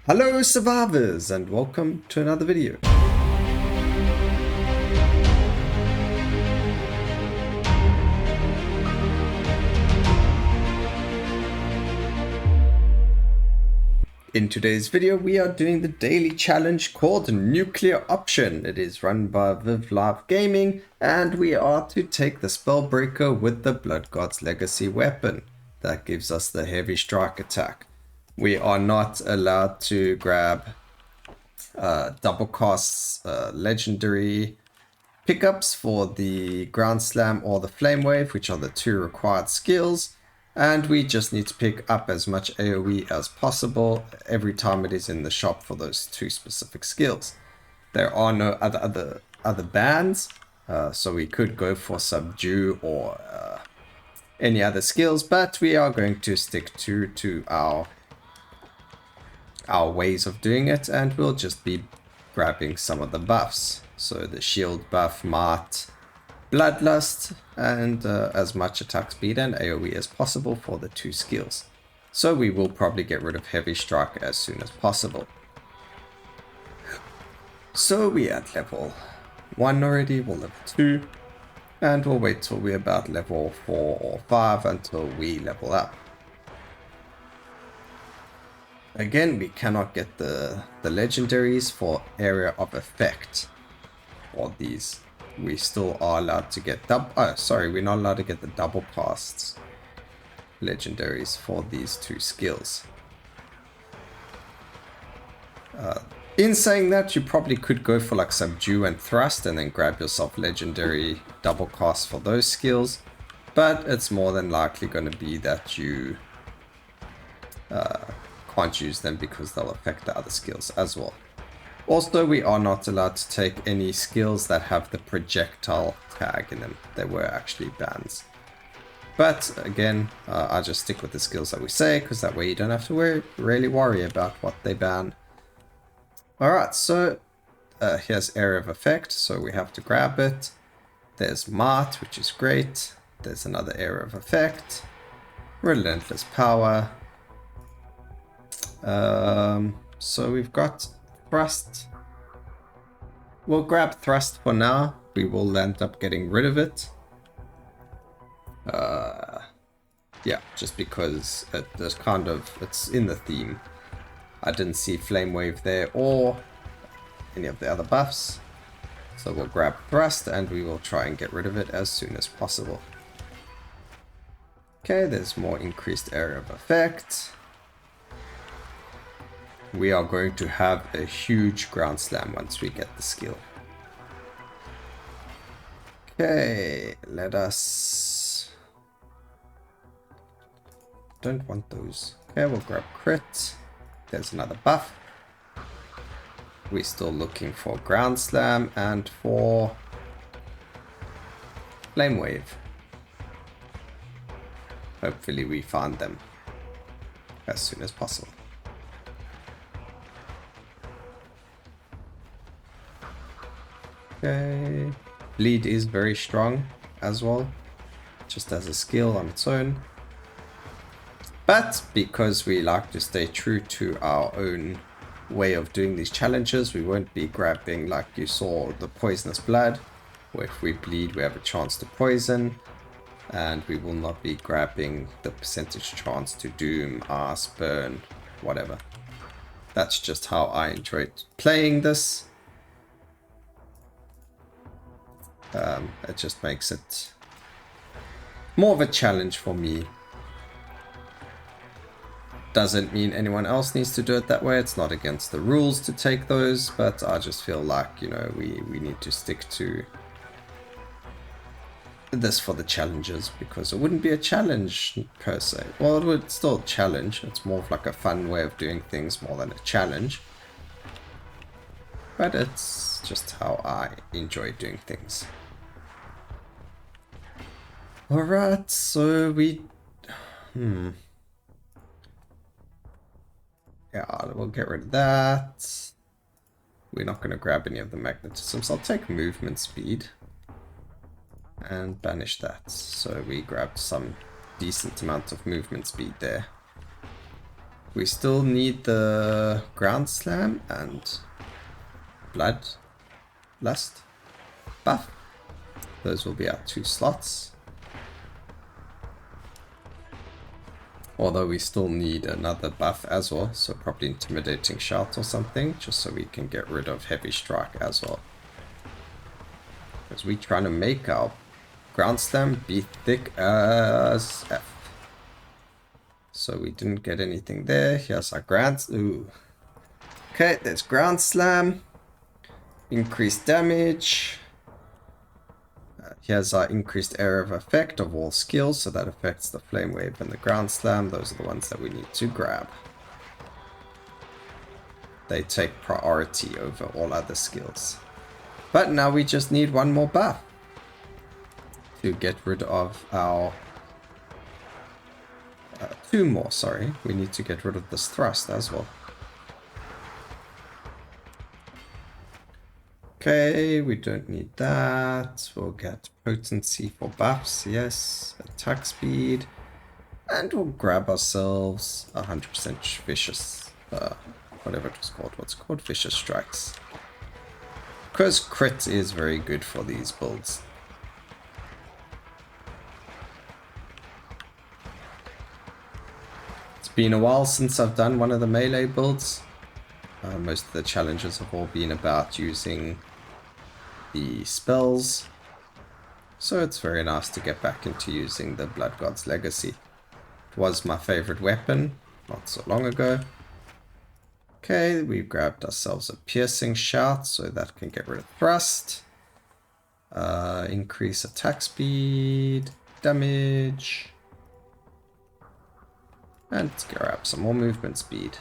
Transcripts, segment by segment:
Hello survivors and welcome to another video. In today's video we are doing the daily challenge called Nuclear Option. It is run by Viv Live Gaming and we are to take the Spellbreaker with the Blood God's Legacy weapon. That gives us the heavy strike attack. We are not allowed to grab double costs legendary pickups for the Ground Slam or the Flame Wave, which are the two required skills. And we just need to pick up as much AoE as possible every time it is in the shop for those two specific skills. There are no other bans, so we could go for Subdue or any other skills, but we are going to stick to our ways of doing it, and we'll just be grabbing some of the buffs. So the shield buff, Might, Bloodlust, and as much attack speed and AoE as possible for the two skills. So we will probably get rid of Heavy Strike as soon as possible. So we at level 1 already, we'll level 2, and we'll wait till we're about level 4 or 5 until we level up. Again, we cannot get the legendaries for Area of Effect for these. We still are allowed to get we're not allowed to get the double casts legendaries for these two skills. In saying that, you probably could go for like Subdue and Thrust and then grab yourself legendary double casts for those skills, but it's more than likely going to be that you can't use them because they'll affect the other skills as well. Also, we are not allowed to take any skills that have the projectile tag in them. They were actually bans. But again, I just stick with the skills that we say, because that way you don't have to really worry about what they ban. Alright, so here's Area of Effect, so we have to grab it. There's Might, which is great. There's another Area of Effect. Relentless Power. So we've got Thrust. We'll grab Thrust for now. We will end up getting rid of it. Yeah, just because it's in the theme. I didn't see Flame Wave there or any of the other buffs. So we'll grab Thrust and we will try and get rid of it as soon as possible. Okay, there's more increased Area of Effect. We are going to have a huge Ground Slam once we get the skill. Okay, let us... Don't want those. Okay, we'll grab Crit. There's another buff. We're still looking for Ground Slam and for Flame Wave. Hopefully we find them as soon as possible. Okay, Bleed is very strong as well, just as a skill on its own. But because we like to stay true to our own way of doing these challenges, we won't be grabbing, like you saw, the Poisonous Blood, where if we bleed we have a chance to poison, and we will not be grabbing the percentage chance to doom, ice, burn, whatever. That's just how I enjoyed playing this. It just makes it more of a challenge for me. Doesn't mean anyone else needs to do it that way. It's not against the rules to take those, but I just feel like, you know, we need to stick to this for the challenges, because it wouldn't be a challenge per se. Well, it would still challenge. It's more of like a fun way of doing things more than a challenge. But it's just how I enjoy doing things. Alright, so we... Yeah, we'll get rid of that. We're not going to grab any of the magnetisms. I'll take movement speed and banish that. So we grabbed some decent amount of movement speed there. We still need the ground slam and blood lust buff. Those will be our 2 slots. Although we still need another buff as well, so probably intimidating shout or something, just so we can get rid of heavy strike as well. Because we're trying to make our ground slam be thick as F. So we didn't get anything there. Here's our ground. Ooh. Okay, there's ground slam. Increased damage. Here's our increased area of effect of all skills, so that affects the flame wave and the ground slam. Those are the ones that we need to grab. They take priority over all other skills. But now we just need one more buff to get rid of our... 2 more, sorry. We need to get rid of this thrust as well. Okay, we don't need that. We'll get potency for buffs, yes. Attack speed. And we'll grab ourselves 100% vicious. Whatever it was called. What's it called? Vicious strikes. Because crit is very good for these builds. It's been a while since I've done one of the melee builds. Most of the challenges have all been about using the spells, so it's very nice to get back into using the Blood God's Legacy. It was my favorite weapon not so long ago. Okay, we've grabbed ourselves a piercing shout, so that can get rid of thrust. Increase attack speed, damage, and let's grab some more movement speed.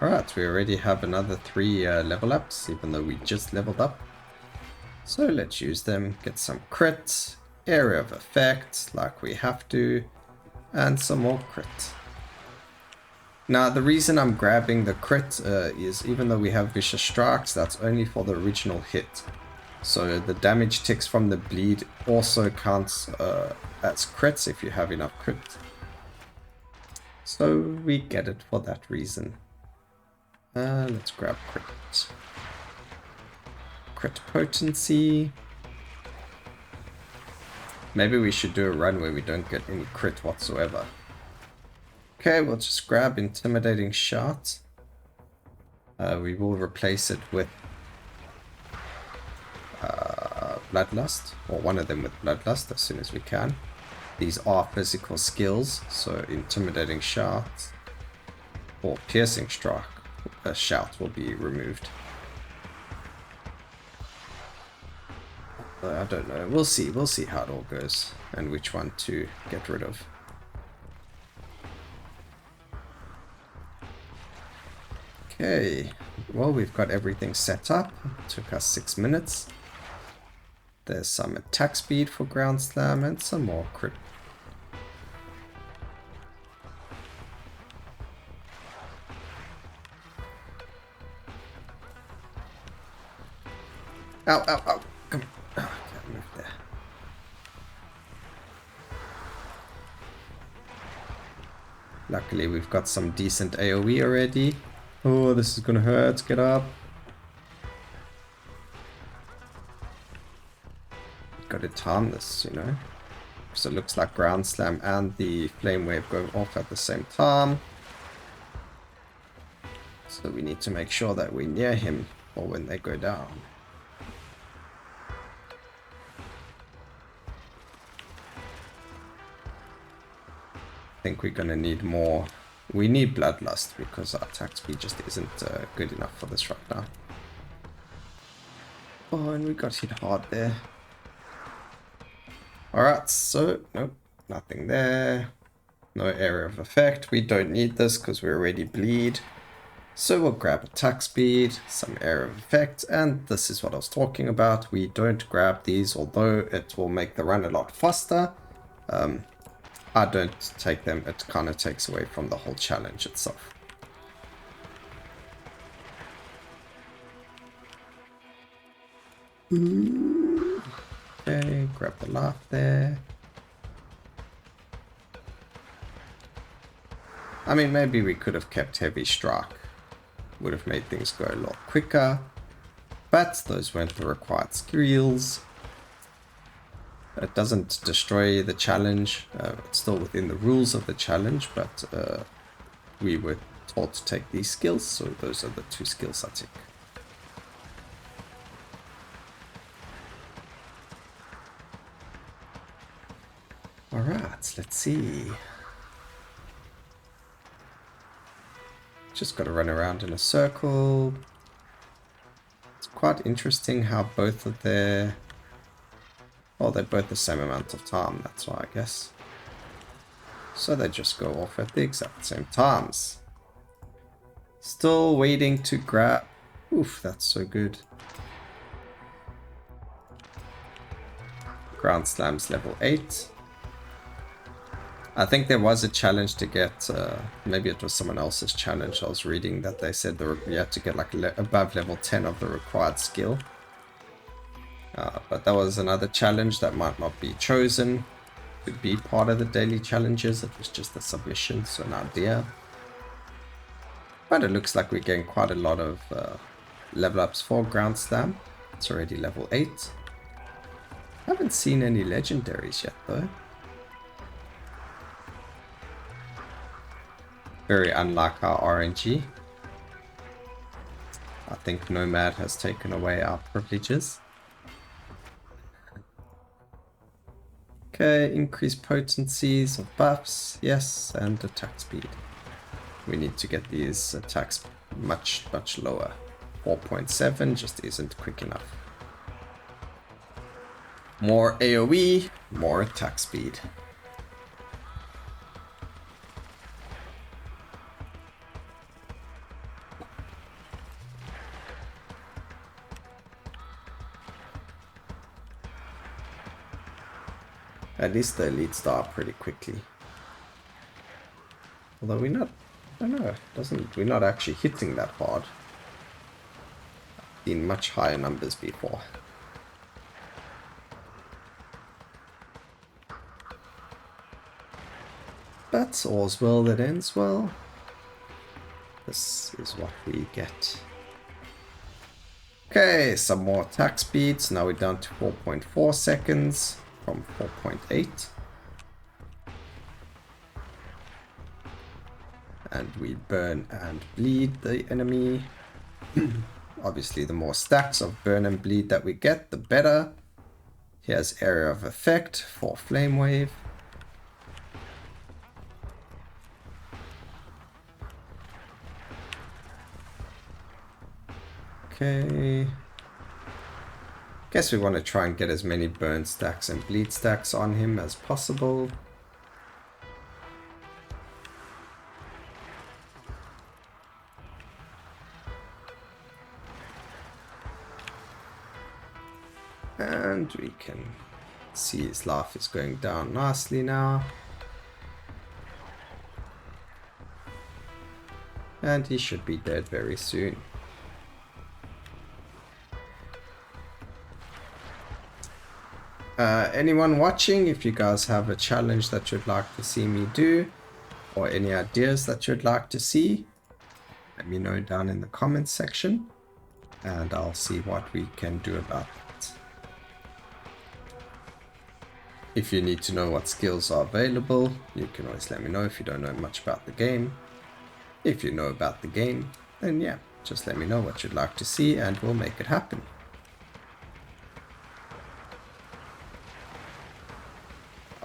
Alright, we already have another 3 level ups, even though we just leveled up. So let's use them, get some crit, area of effect, like we have to, and some more crit. Now, the reason I'm grabbing the crit is even though we have vicious strikes, that's only for the original hit. So the damage ticks from the bleed also counts as crits if you have enough crit. So we get it for that reason. Let's grab crit. Crit potency. Maybe we should do a run where we don't get any crit whatsoever. Okay, we'll just grab intimidating shout. We will replace it with bloodlust, or one of them with bloodlust as soon as we can. These are physical skills, so intimidating shout or piercing strike. A shout will be removed. I don't know. We'll see how it all goes and which one to get rid of. Okay, well, we've got everything set up. It took us 6 minutes. There's some attack speed for ground slam and some more crit. Ow, ow, ow. Come on. Oh, I can't move there. Luckily, we've got some decent AoE already. Oh, this is gonna hurt. Get up. Gotta time this, you know. So it looks like ground slam and the flame wave go off at the same time. So we need to make sure that we're near him or when they go down. I think we're gonna need more. We need bloodlust because our attack speed just isn't good enough for this right now. Oh, and we got hit hard there. Alright, so nope, nothing there. No area of effect. We don't need this because we already bleed. So we'll grab attack speed, some area of effect, and this is what I was talking about. We don't grab these, although it will make the run a lot faster. I don't take them, it kind of takes away from the whole challenge itself. Okay, grab the laugh there. I mean, maybe we could have kept heavy strike. Would have made things go a lot quicker. But those weren't the required skills. It doesn't destroy the challenge. It's still within the rules of the challenge, but we were told to take these skills, so those are the 2 skills I took. Alright, let's see. Just got to run around in a circle. It's quite interesting how both of their... Well, they're both the same amount of time, that's why I guess. So they just go off at the exact same times. Still waiting to grab... Oof, that's so good. Ground Slams level 8. I think there was a challenge to get, maybe it was someone else's challenge. I was reading that they said you had to get like above level 10 of the required skill. But that was another challenge that might not be chosen to be part of the daily challenges. It was just a submission, so an idea. But it looks like we're getting quite a lot of level ups for Ground Slam. It's already level 8. Haven't seen any legendaries yet though. Very unlike our RNG. I think Nomad has taken away our privileges. Okay, increased potencies of buffs, yes, and attack speed. We need to get these attacks much lower. 4.7 just isn't quick enough. More AoE, more attack speed. At least the elite star pretty quickly. Although we're not, I don't know, we're not actually hitting that hard. In much higher numbers before. But all's well that ends well. This is what we get. Okay, some more attack speeds. Now we're down to 4.4 seconds from 4.8. And we burn and bleed the enemy. Obviously, the more stacks of burn and bleed that we get, the better. Here's area of effect for flame wave. Okay. Guess we want to try and get as many burn stacks and bleed stacks on him as possible. And we can see his life is going down nicely now. And he should be dead very soon. Anyone watching, if you guys have a challenge that you'd like to see me do, or any ideas that you'd like to see, let me know down in the comments section, and I'll see what we can do about it. If you need to know what skills are available, you can always let me know if you don't know much about the game. If you know about the game, then yeah, just let me know what you'd like to see and we'll make it happen.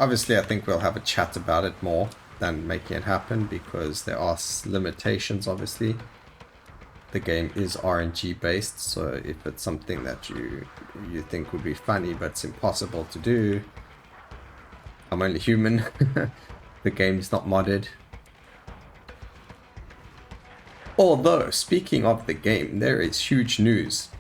Obviously, I think we'll have a chat about it more than making it happen because there are limitations, obviously. The game is RNG based, so if it's something that you think would be funny but it's impossible to do, I'm only human. The game's not modded. Although, speaking of the game, there is huge news,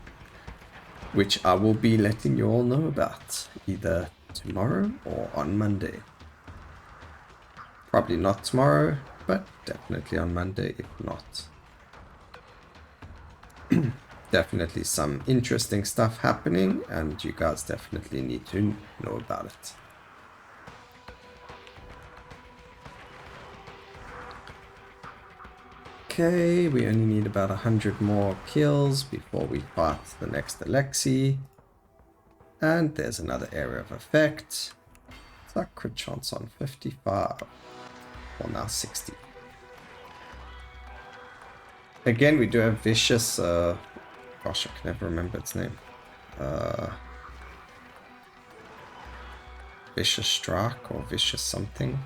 which I will be letting you all know about, either tomorrow or on Monday. Probably not tomorrow, but definitely on Monday if not. Definitely some interesting stuff happening, and you guys definitely need to know about it. Okay, we only need about 100 more kills before we fight the next Alexi. And there's another area of effect. It's our crit chance on 55. Well, now 60. Again, we do have Vicious, gosh, I can never remember its name. Vicious Strike or Vicious something.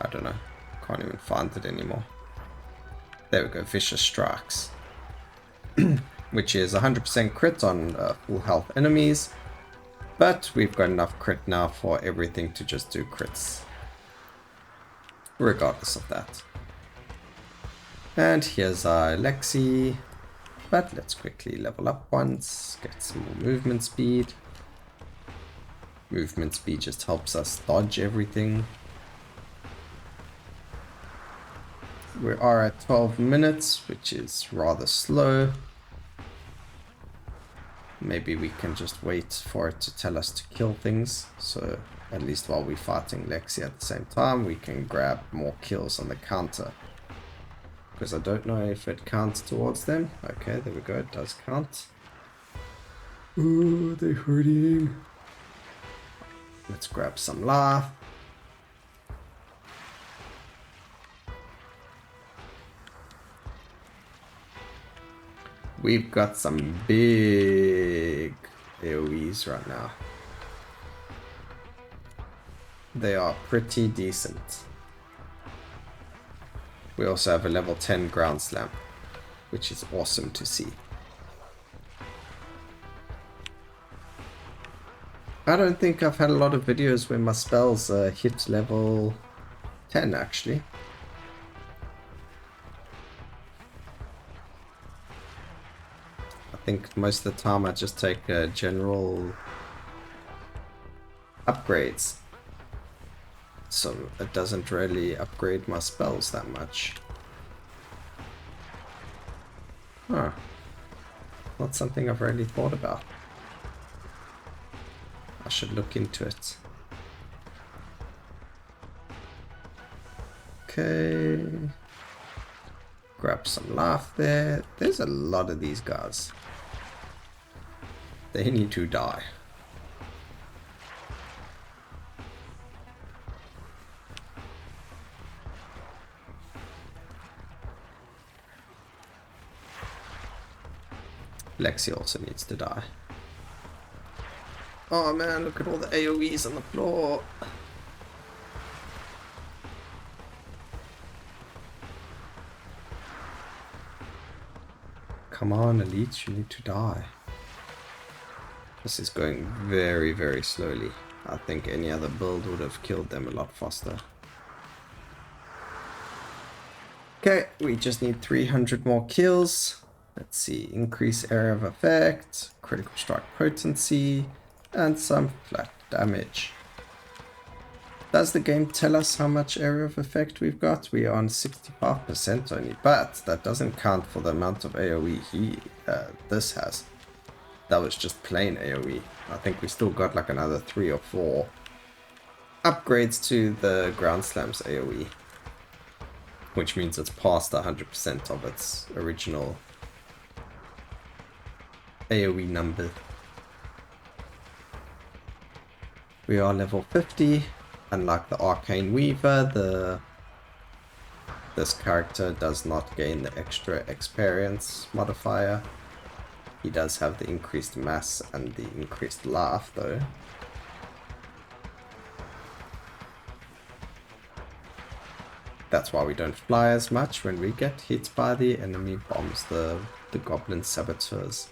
I don't know. Can't even find it anymore. There we go, Vicious Strikes. Which is 100% crit on full health enemies. But we've got enough crit now for everything to just do crits. Regardless of that. And here's our Alexi. But let's quickly level up once. Get some more movement speed. Movement speed just helps us dodge everything. We are at 12 minutes, which is rather slow. Maybe we can just wait for it to tell us to kill things. So at least while we're fighting Lexi at the same time, we can grab more kills on the counter. Because I don't know if it counts towards them. Okay, there we go, it does count. Ooh, they're hurting. Let's grab some life. We've got some big AoEs right now. They are pretty decent. We also have a level 10 ground slam, which is awesome to see. I don't think I've had a lot of videos where my spells hit level 10 actually. I think most of the time I just take general upgrades, so it doesn't really upgrade my spells that much. Huh. Not something I've really thought about. I should look into it. Okay. Grab some life there. There's a lot of these guys. They need to die. Lexi also needs to die. Oh man, look at all the AoEs on the floor. Come on, Elite, you need to die. This is going very, very slowly. I think any other build would have killed them a lot faster. Okay, we just need 300 more kills. Let's see, increase area of effect, critical strike potency, and some flat damage. Does the game tell us how much area of effect we've got? We are on 65% only, but that doesn't count for the amount of AoE this has. That was just plain AoE. I think we still got like another 3 or 4 upgrades to the Ground Slam's AoE. Which means it's past 100% of its original AoE number. We are level 50. Unlike the Arcane Weaver, this character does not gain the extra experience modifier. He does have the increased mass and the increased life though. That's why we don't fly as much when we get hit by the enemy bombs, the goblin saboteurs.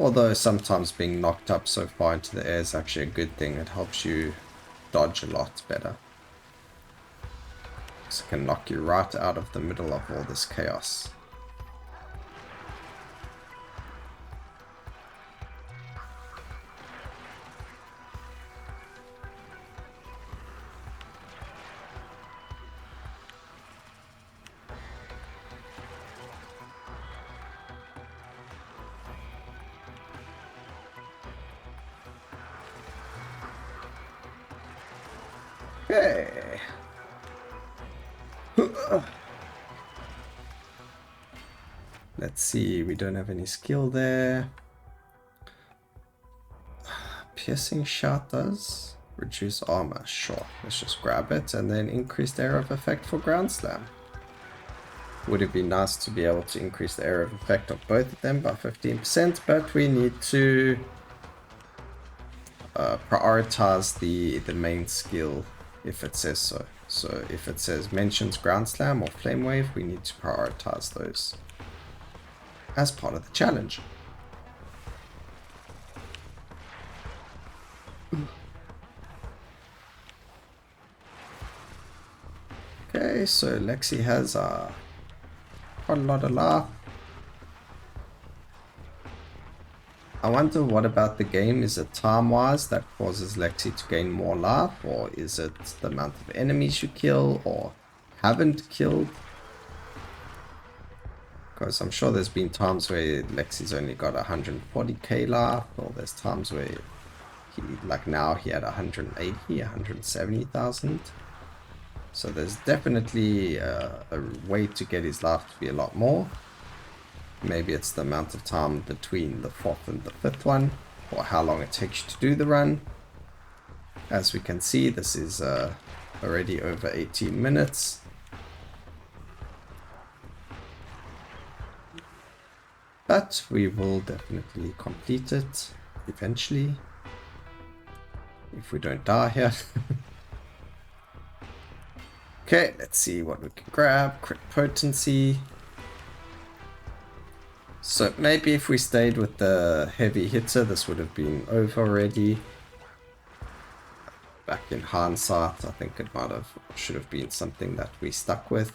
Although sometimes being knocked up so far into the air is actually a good thing. It helps you dodge a lot better. So it can knock you right out of the middle of all this chaos. Okay. Let's see, we don't have any skill there. Piercing shot does reduce armor. Sure, let's just grab it and then increase the area of effect for ground slam. Would it be nice to be able to increase the area of effect of both of them by 15%, but we need to prioritize the main skill if it says so. So if it says mentions ground slam or flame wave, we need to prioritize those as part of the challenge. Okay, so Lexi has quite a lot of life. I wonder what about the game, is it time-wise that causes Lexi to gain more life, or is it the amount of enemies you kill or haven't killed? Because I'm sure there's been times where Lexi's only got 140k life, or there's times where he, like now, he had 180, 170,000. So there's definitely a way to get his life to be a lot more. Maybe it's the amount of time between the 4th and the 5th one, or how long it takes you to do the run. As we can see, this is already over 18 minutes. But we will definitely complete it eventually, if we don't die here. Okay, let's see what we can grab. Crit potency. So maybe if we stayed with the heavy hitter, this would have been over already. Back in hindsight, I think it should have been something that we stuck with.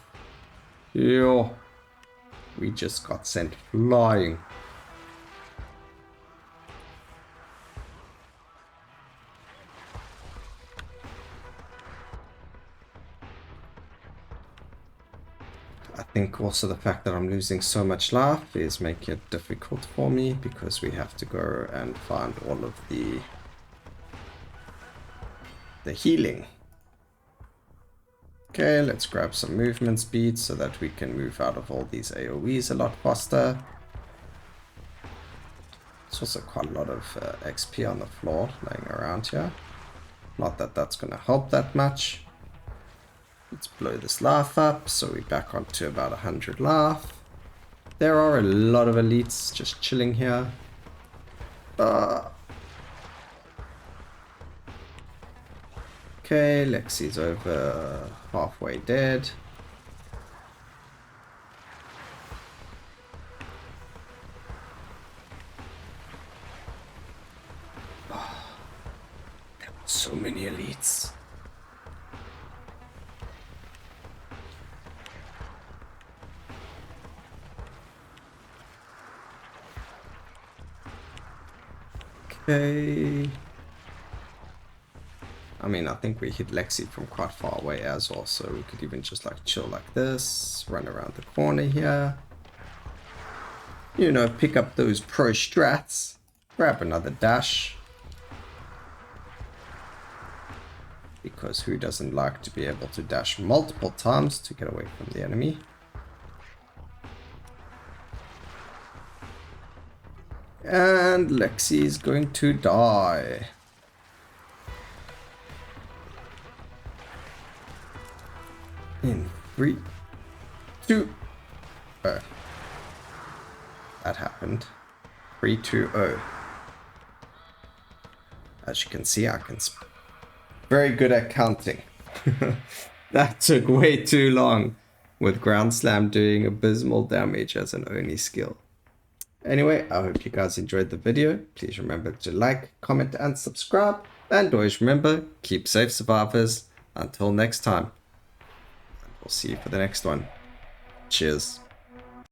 Yeah, we just got sent flying. I think also the fact that I'm losing so much life is making it difficult for me, because we have to go and find all of the healing. Okay, let's grab some movement speed so that we can move out of all these AoEs a lot faster. There's also quite a lot of XP on the floor laying around here. Not that that's going to help that much. Let's blow this life up, so we're back onto about 100 life. There are a lot of elites just chilling here. Okay, Lexi's over halfway dead. There were so many elites. Okay. I mean, I think we hit Lexi from quite far away as well, so we could even just like chill like this, run around the corner here. You know, pick up those pro strats, grab another dash. Because who doesn't like to be able to dash multiple times to get away from the enemy? And Lexi is going to die. In 3, 2, oh. That happened. 3, 2, 0. As you can see, I can very good at counting. That took way too long, with Ground Slam doing abysmal damage as an only skill. Anyway, I hope you guys enjoyed the video. Please remember to like, comment, and subscribe. And always remember, keep safe, survivors. Until next time. We'll see you for the next one. Cheers.